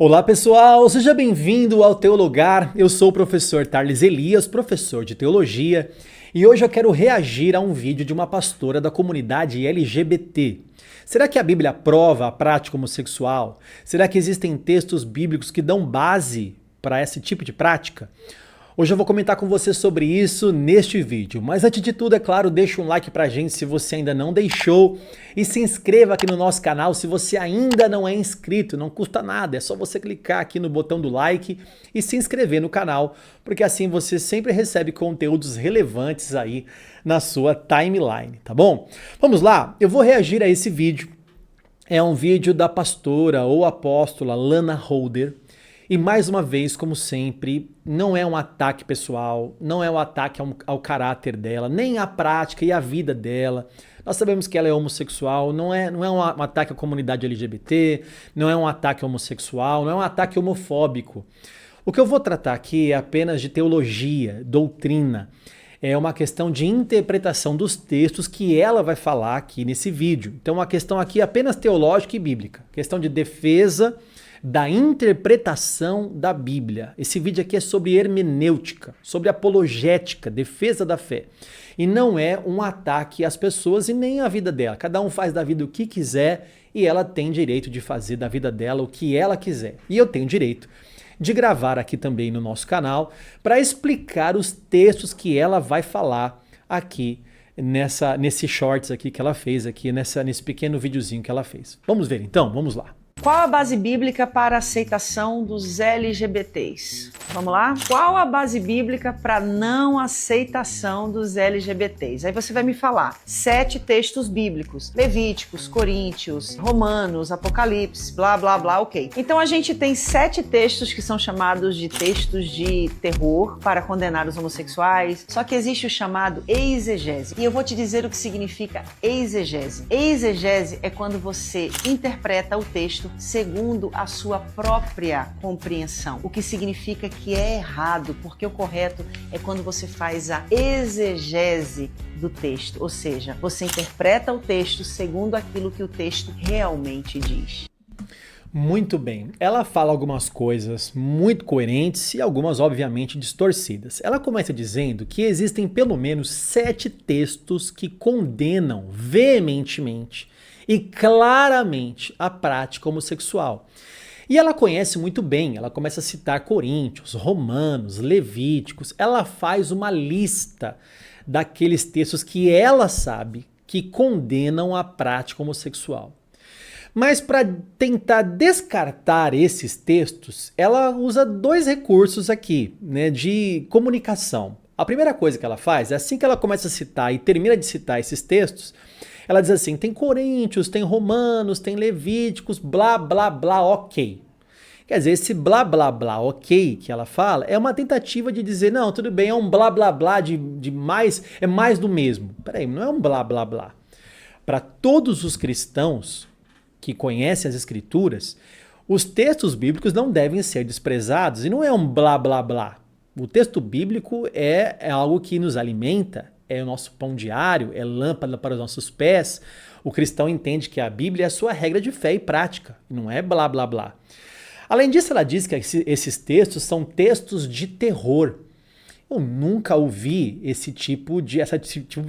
Olá pessoal, seja bem-vindo ao Teologar. Eu sou o professor Tarles Elias, professor de teologia, e hoje eu quero reagir a um vídeo de uma pastora da comunidade LGBT. Será que a Bíblia aprova a prática homossexual? Será que existem textos bíblicos que dão base para esse tipo de prática? Hoje eu vou comentar com você sobre isso neste vídeo, mas antes de tudo, é claro, deixa um like pra gente se você ainda não deixou e se inscreva aqui no nosso canal se você ainda não é inscrito, não custa nada, é só você clicar aqui no botão do like e se inscrever no canal, porque assim você sempre recebe conteúdos relevantes aí na sua timeline, tá bom? Vamos lá, eu vou reagir a esse vídeo, é um vídeo da pastora ou apóstola Lana Holder. E mais uma vez, como sempre, não é um ataque pessoal, não é um ataque ao caráter dela, nem à prática e à vida dela. Nós sabemos que ela é homossexual, não é um ataque à comunidade LGBT, não é um ataque homossexual, não é um ataque homofóbico. O que eu vou tratar aqui é apenas de teologia, doutrina. É uma questão de interpretação dos textos que ela vai falar aqui nesse vídeo. Então, uma questão aqui apenas teológica e bíblica. Questão de defesa da interpretação da Bíblia. Esse vídeo aqui é sobre hermenêutica, sobre apologética, defesa da fé. E não é um ataque às pessoas e nem à vida dela. Cada um faz da vida o que quiser e ela tem direito de fazer da vida dela o que ela quiser. E eu tenho direito de gravar aqui também no nosso canal para explicar os textos que ela vai falar aqui nesse shorts aqui que ela fez, aqui nesse pequeno videozinho que ela fez. Vamos ver então? Vamos lá. Qual a base bíblica para a aceitação dos LGBTs? Vamos lá? Qual a base bíblica para não aceitação dos LGBTs? Aí você vai me falar 7 textos bíblicos: Levíticos, Coríntios, Romanos, Apocalipse, blá blá blá, ok. Então a gente tem 7 textos que são chamados de textos de terror para condenar os homossexuais, só que existe o chamado exegese. E eu vou te dizer o que significa exegese. Exegese é quando você interpreta o texto segundo a sua própria compreensão, o que significa que é errado, porque o correto é quando você faz a exegese do texto, ou seja, você interpreta o texto segundo aquilo que o texto realmente diz. Muito bem, ela fala algumas coisas muito coerentes e algumas obviamente distorcidas. Ela começa dizendo que existem pelo menos 7 textos que condenam veementemente e claramente a prática homossexual. E ela conhece muito bem, ela começa a citar Coríntios, Romanos, Levíticos, ela faz uma lista daqueles textos que ela sabe que condenam a prática homossexual. Mas para tentar descartar esses textos, ela usa 2 recursos aqui, né, de comunicação. A primeira coisa que ela faz é assim que ela começa a citar e termina de citar esses textos, ela diz assim, tem Coríntios, tem Romanos, tem Levíticos, blá, blá, blá, ok. Quer dizer, esse blá, blá, blá, ok que ela fala é uma tentativa de dizer, não, tudo bem, é um blá, blá, blá de mais, é mais do mesmo. Peraí, não é um blá, blá, blá. Para todos os cristãos que conhecem as Escrituras, os textos bíblicos não devem ser desprezados e não é um blá, blá, blá. O texto bíblico é algo que nos alimenta, é o nosso pão diário, é lâmpada para os nossos pés. O cristão entende que a Bíblia é a sua regra de fé e prática, não é blá blá blá. Além disso, ela diz que esses textos são textos de terror. Eu nunca ouvi esse tipo de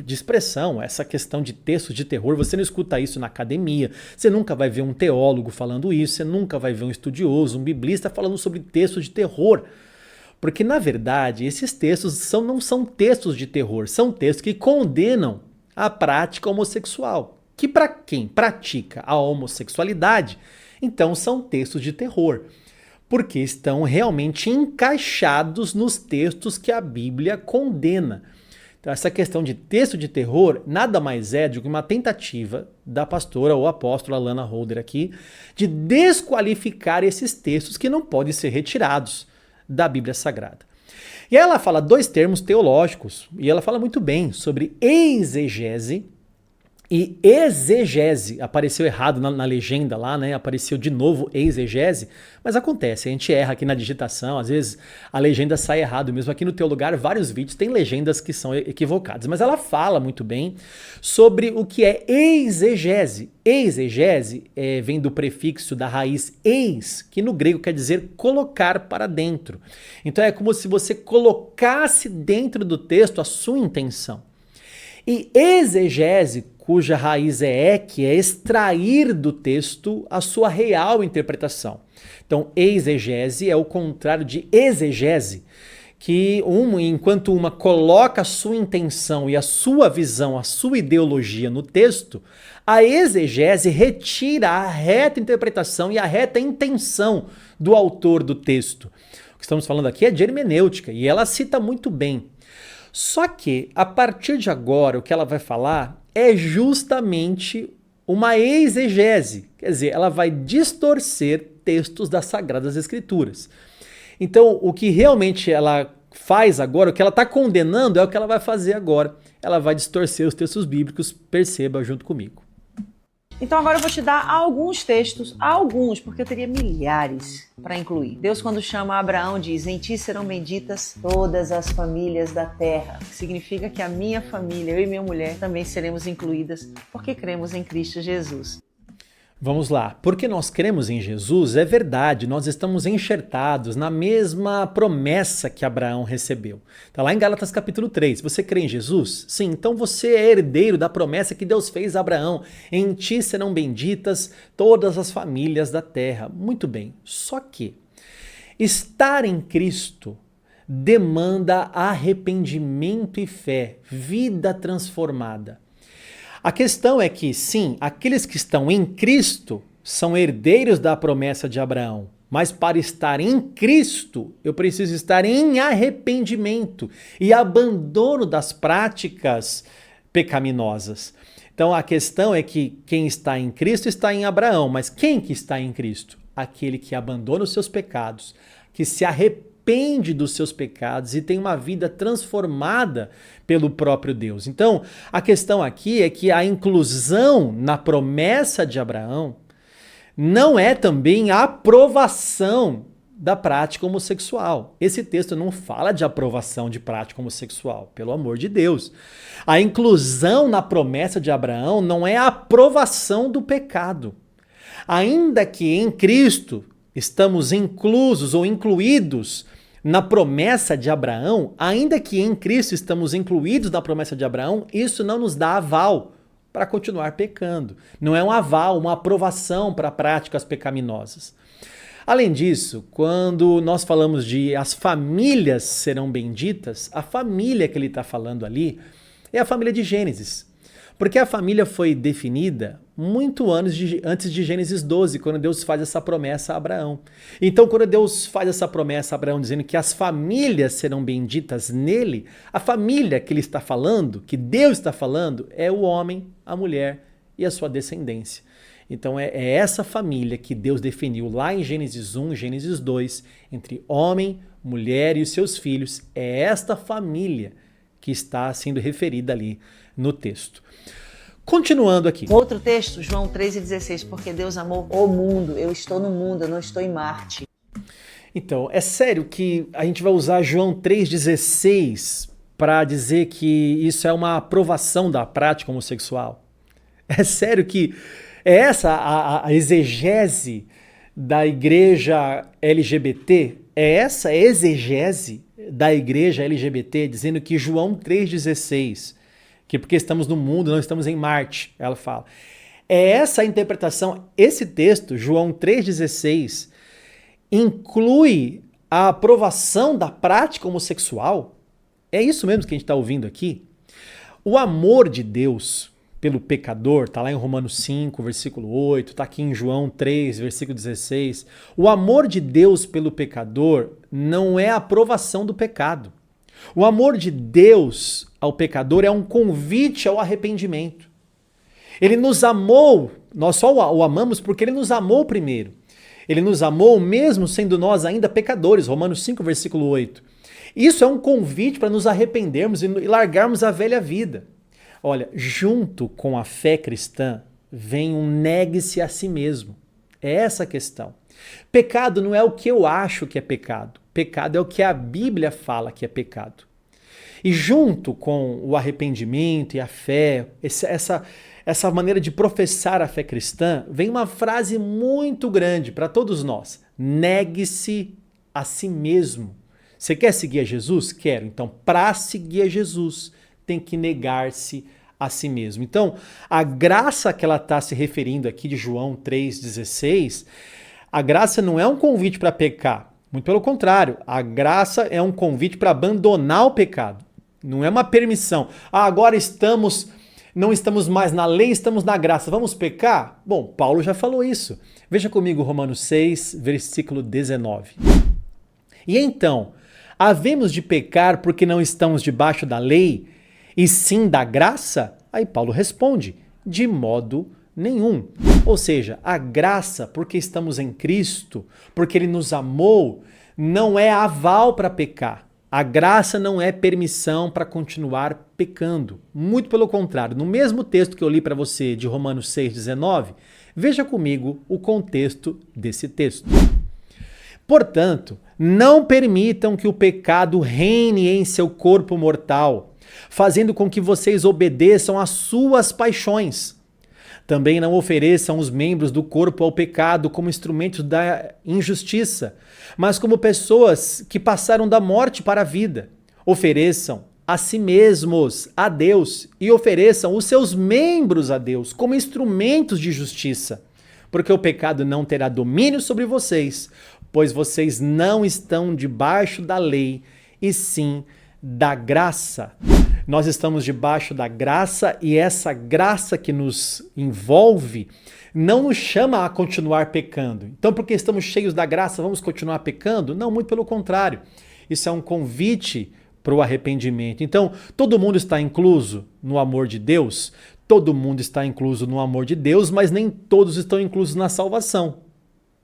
expressão, essa questão de textos de terror. Você não escuta isso na academia, você nunca vai ver um teólogo falando isso, você nunca vai ver um estudioso, um biblista falando sobre textos de terror. Porque, na verdade, esses textos não são textos de terror, são textos que condenam a prática homossexual. Que para quem pratica a homossexualidade, então são textos de terror. Porque estão realmente encaixados nos textos que a Bíblia condena. Então, essa questão de texto de terror nada mais é do que uma tentativa da pastora ou apóstola Lana Holder aqui de desqualificar esses textos que não podem ser retirados da Bíblia Sagrada. E aí ela fala 2 termos teológicos, e ela fala muito bem sobre exegese E exegese, apareceu errado na legenda lá, né? Apareceu de novo exegese, mas acontece, a gente erra aqui na digitação, às vezes a legenda sai errado mesmo. Aqui no Teu Lugar, vários vídeos tem legendas que são equivocadas, mas ela fala muito bem sobre o que é exegese. Exegese vem do prefixo da raiz eis, que no grego quer dizer colocar para dentro. Então é como se você colocasse dentro do texto a sua intenção. E exegese, cuja raiz é que é extrair do texto a sua real interpretação. Então, exegese é o contrário de exegese, que enquanto uma coloca a sua intenção e a sua visão, a sua ideologia no texto, a exegese retira a reta interpretação e a reta intenção do autor do texto. O que estamos falando aqui é de hermenêutica, e ela cita muito bem. Só que, a partir de agora, o que ela vai falar é justamente uma exegese. Quer dizer, ela vai distorcer textos das Sagradas Escrituras. Então, o que realmente ela faz agora, o que ela está condenando é o que ela vai fazer agora. Ela vai distorcer os textos bíblicos, perceba junto comigo. Então agora eu vou te dar alguns textos, porque eu teria milhares para incluir. Deus, quando chama Abraão, diz: em ti serão benditas todas as famílias da terra. Que significa que a minha família, eu e minha mulher, também seremos incluídas, porque cremos em Cristo Jesus. Vamos lá, porque nós cremos em Jesus, é verdade, nós estamos enxertados na mesma promessa que Abraão recebeu. Está lá em Gálatas capítulo 3, você crê em Jesus? Sim, então você é herdeiro da promessa que Deus fez a Abraão. Em ti serão benditas todas as famílias da terra. Muito bem, só que estar em Cristo demanda arrependimento e fé, vida transformada. A questão é que, sim, aqueles que estão em Cristo são herdeiros da promessa de Abraão, mas para estar em Cristo, eu preciso estar em arrependimento e abandono das práticas pecaminosas. Então a questão é que quem está em Cristo está em Abraão, mas quem que está em Cristo? Aquele que abandona os seus pecados, que se arrepende dos seus pecados e tem uma vida transformada pelo próprio Deus. Então, a questão aqui é que a inclusão na promessa de Abraão não é também a aprovação da prática homossexual. Esse texto não fala de aprovação de prática homossexual, pelo amor de Deus. A inclusão na promessa de Abraão não é a aprovação do pecado. Ainda que em Cristo estamos inclusos ou incluídos na promessa de Abraão, ainda que em Cristo estamos incluídos na promessa de Abraão, isso não nos dá aval para continuar pecando. Não é um aval, uma aprovação para práticas pecaminosas. Além disso, quando nós falamos de as famílias serão benditas, a família que ele está falando ali é a família de Gênesis. Porque a família foi definida muito antes de Gênesis 12, quando Deus faz essa promessa a Abraão. Então, quando Deus faz essa promessa a Abraão, dizendo que as famílias serão benditas nele, a família que ele está falando, que Deus está falando, é o homem, a mulher e a sua descendência. Então, é essa família que Deus definiu lá em Gênesis 1 e Gênesis 2, entre homem, mulher e os seus filhos. É esta família que está sendo referida ali no texto. Continuando aqui. Outro texto, João 3,16, porque Deus amou o mundo. Eu estou no mundo, eu não estou em Marte. Então, é sério que a gente vai usar João 3,16 para dizer que isso é uma aprovação da prática homossexual? É sério que é essa a exegese da igreja LGBT? É essa a exegese da igreja LGBT dizendo que João 3,16... que porque estamos no mundo, não estamos em Marte, ela fala. É essa a interpretação, esse texto, João 3,16, inclui a aprovação da prática homossexual? É isso mesmo que a gente está ouvindo aqui? O amor de Deus pelo pecador, está lá em Romanos 5, versículo 8, está aqui em João 3, versículo 16. O amor de Deus pelo pecador não é a aprovação do pecado. O amor de Deus ao pecador é um convite ao arrependimento. Ele nos amou, nós só o amamos porque ele nos amou primeiro. Ele nos amou mesmo sendo nós ainda pecadores, Romanos 5, versículo 8. Isso é um convite para nos arrependermos e largarmos a velha vida. Olha, junto com a fé cristã vem um negue-se a si mesmo. É essa a questão. Pecado não é o que eu acho que é pecado. Pecado é o que a Bíblia fala que é pecado. E junto com o arrependimento e a fé, essa maneira de professar a fé cristã, vem uma frase muito grande para todos nós. Negue-se a si mesmo. Você quer seguir a Jesus? Quero. Então, para seguir a Jesus, tem que negar-se a si mesmo. Então, a graça que ela está se referindo aqui de João 3,16, a graça não é um convite para pecar. Muito pelo contrário, a graça é um convite para abandonar o pecado. Não é uma permissão. Agora não estamos mais na lei, estamos na graça. Vamos pecar? Bom, Paulo já falou isso. Veja comigo Romanos 6, versículo 19. E então, havemos de pecar porque não estamos debaixo da lei, e sim da graça? Aí Paulo responde, de modo nenhum. Ou seja, a graça, porque estamos em Cristo, porque Ele nos amou, não é aval para pecar. A graça não é permissão para continuar pecando. Muito pelo contrário. No mesmo texto que eu li para você de Romanos 6,19, veja comigo o contexto desse texto. Portanto, não permitam que o pecado reine em seu corpo mortal, fazendo com que vocês obedeçam às suas paixões. Também não ofereçam os membros do corpo ao pecado como instrumentos da injustiça, mas como pessoas que passaram da morte para a vida. Ofereçam a si mesmos a Deus e ofereçam os seus membros a Deus como instrumentos de justiça, porque o pecado não terá domínio sobre vocês, pois vocês não estão debaixo da lei, e sim da graça. Nós estamos debaixo da graça e essa graça que nos envolve não nos chama a continuar pecando. Então, porque estamos cheios da graça, vamos continuar pecando? Não, muito pelo contrário. Isso é um convite para o arrependimento. Então, todo mundo está incluso no amor de Deus? Todo mundo está incluso no amor de Deus, mas nem todos estão inclusos na salvação.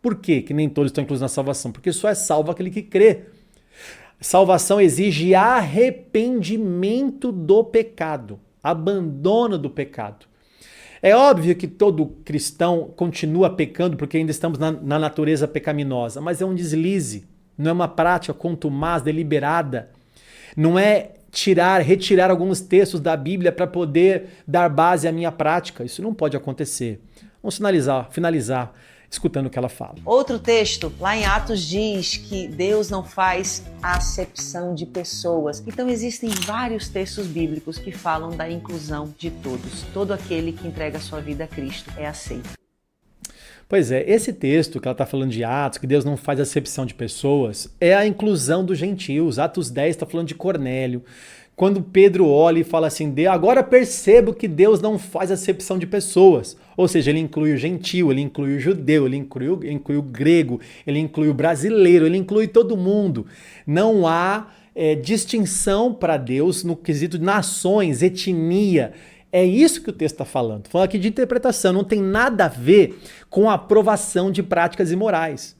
Por quê que nem todos estão inclusos na salvação? Porque só é salvo aquele que crê. Salvação exige arrependimento do pecado, abandono do pecado. É óbvio que todo cristão continua pecando porque ainda estamos na natureza pecaminosa, mas é um deslize, não é uma prática contumaz, deliberada. Não é retirar alguns textos da Bíblia para poder dar base à minha prática. Isso não pode acontecer. Vamos finalizar escutando o que ela fala. Outro texto, lá em Atos, diz que Deus não faz acepção de pessoas. Então existem vários textos bíblicos que falam da inclusão de todos. Todo aquele que entrega a sua vida a Cristo é aceito. Pois é, esse texto que ela está falando de Atos, que Deus não faz acepção de pessoas, é a inclusão dos gentios. Atos 10 está falando de Cornélio. Quando Pedro olha e fala assim, agora percebo que Deus não faz acepção de pessoas. Ou seja, ele inclui o gentio, ele inclui o judeu, ele inclui o grego, ele inclui o brasileiro, ele inclui todo mundo. Não há distinção para Deus no quesito de nações, etnia. É isso que o texto está falando. Falando aqui de interpretação, não tem nada a ver com a aprovação de práticas imorais.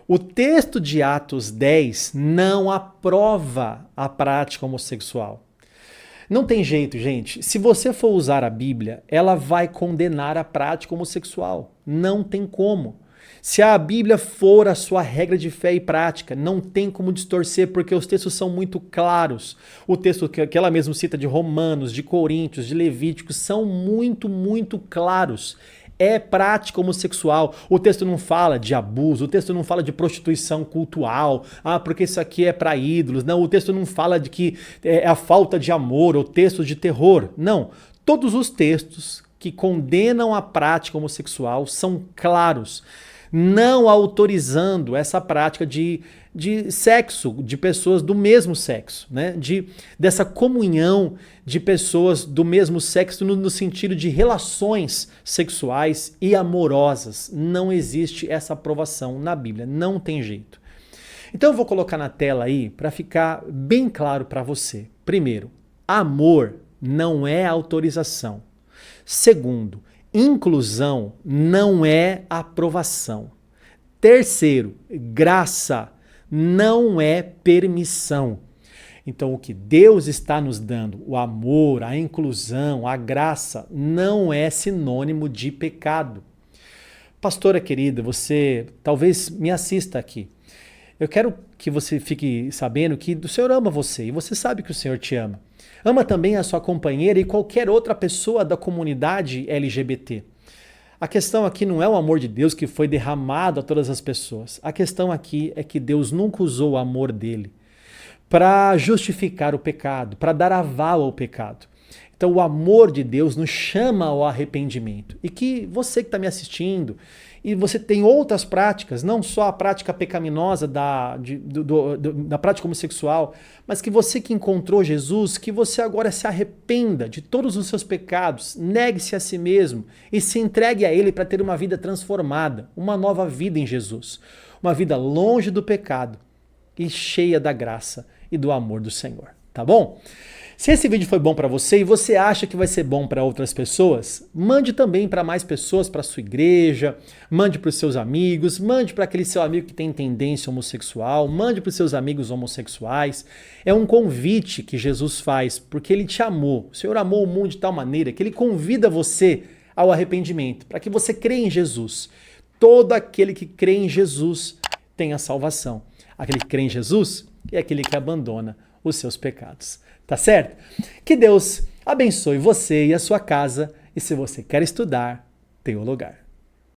O texto de Atos 10 não aprova a prática homossexual. Não tem jeito, gente. Se você for usar a Bíblia, ela vai condenar a prática homossexual. Não tem como. Se a Bíblia for a sua regra de fé e prática, não tem como distorcer, porque os textos são muito claros. O texto que ela mesma cita de Romanos, de Coríntios, de Levíticos, são muito, muito claros. É prática homossexual. O texto não fala de abuso, o texto não fala de prostituição cultural, porque isso aqui é para ídolos. Não, o texto não fala de que é a falta de amor ou textos de terror. Não. Todos os textos que condenam a prática homossexual são claros, não autorizando essa prática de sexo, de pessoas do mesmo sexo, né? Dessa comunhão de pessoas do mesmo sexo no sentido de relações sexuais e amorosas. Não existe essa aprovação na Bíblia, não tem jeito. Então eu vou colocar na tela aí para ficar bem claro para você. Primeiro, amor não é autorização. Segundo, inclusão não é aprovação. Terceiro, graça não é permissão. Então, o que Deus está nos dando, o amor, a inclusão, a graça, não é sinônimo de pecado. Pastora querida, você talvez me assista aqui. Eu quero que você fique sabendo que o Senhor ama você e você sabe que o Senhor te ama. Ama também a sua companheira e qualquer outra pessoa da comunidade LGBT. A questão aqui não é o amor de Deus que foi derramado a todas as pessoas. A questão aqui é que Deus nunca usou o amor dele para justificar o pecado, para dar aval ao pecado. Então o amor de Deus nos chama ao arrependimento. E que você que está me assistindo, e você tem outras práticas, não só a prática pecaminosa da prática homossexual, mas que você que encontrou Jesus, que você agora se arrependa de todos os seus pecados, negue-se a si mesmo e se entregue a Ele para ter uma vida transformada, uma nova vida em Jesus. Uma vida longe do pecado e cheia da graça e do amor do Senhor, tá bom? Se esse vídeo foi bom para você e você acha que vai ser bom para outras pessoas, mande também para mais pessoas, para sua igreja, mande para os seus amigos, mande para aquele seu amigo que tem tendência homossexual, mande para os seus amigos homossexuais. É um convite que Jesus faz, porque Ele te amou. O Senhor amou o mundo de tal maneira que Ele convida você ao arrependimento, para que você creia em Jesus. Todo aquele que crê em Jesus tem a salvação. Aquele que crê em Jesus é aquele que abandona os seus pecados. Tá certo? Que Deus abençoe você e a sua casa. E se você quer estudar, tem um lugar.